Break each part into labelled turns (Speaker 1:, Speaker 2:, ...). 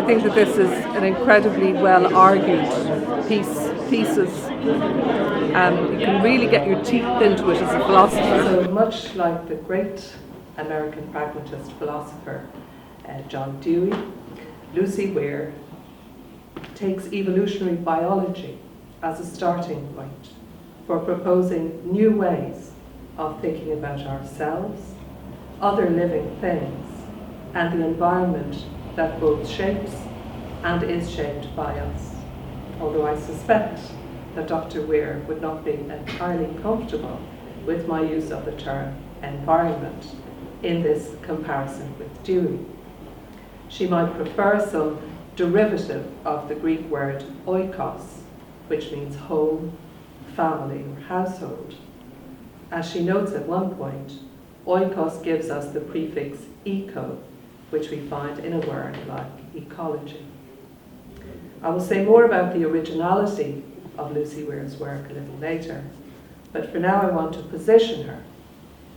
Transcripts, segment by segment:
Speaker 1: think that this is an incredibly well argued thesis. You can really get your teeth into it as a philosopher. So much like the great American pragmatist philosopher John Dewey, Lucy Weir takes evolutionary biology as a starting point for proposing new ways of thinking about ourselves, other living things, and the environment that both shapes and is shaped by us. Although I suspect that Dr. Weir would not be entirely comfortable with my use of the term environment in this comparison with Dewey. She might prefer some derivative of the Greek word oikos, which means home, family, or household. As she notes at one point, oikos gives us the prefix eco, which we find in a word like ecology. I will say more about the originality of Lucy Weir's work a little later, but for now I want to position her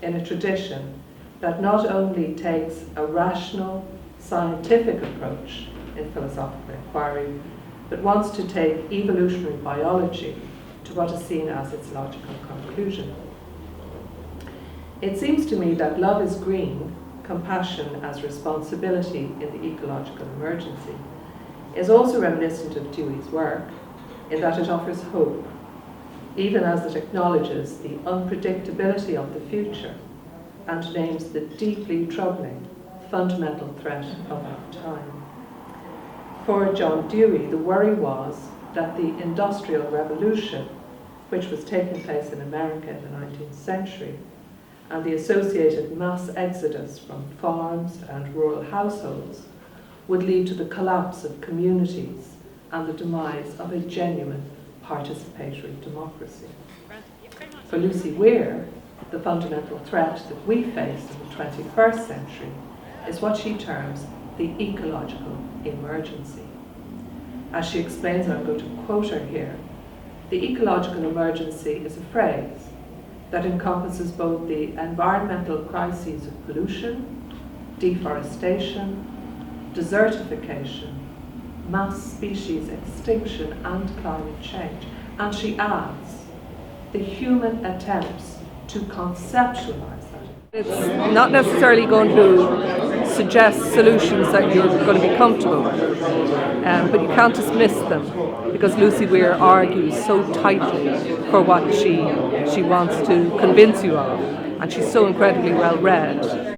Speaker 1: in a tradition that not only takes a rational, scientific approach in philosophical inquiry, but wants to take evolutionary biology to what is seen as its logical conclusion. It seems to me that love is green, compassion as responsibility in the ecological emergency, is also reminiscent of Dewey's work in that it offers hope, even as it acknowledges the unpredictability of the future and names the deeply troubling fundamental threat of our time. For John Dewey, the worry was that the Industrial Revolution, which was taking place in America in the 19th century, and the associated mass exodus from farms and rural households would lead to the collapse of communities and the demise of a genuine participatory democracy. For Lucy Weir, the fundamental threat that we face in the 21st century is what she terms the ecological emergency. As she explains, and I'm going to quote her here, the ecological emergency is a phrase that encompasses both the environmental crises of pollution, deforestation, desertification, mass species extinction, and climate change. And she adds, the human attempts to conceptualize that. It's not necessarily going to suggest solutions that you're going to be comfortable with, but you can't dismiss them, because Lucy Weir argues so tightly for what she wants to convince you of, and she's so incredibly well read.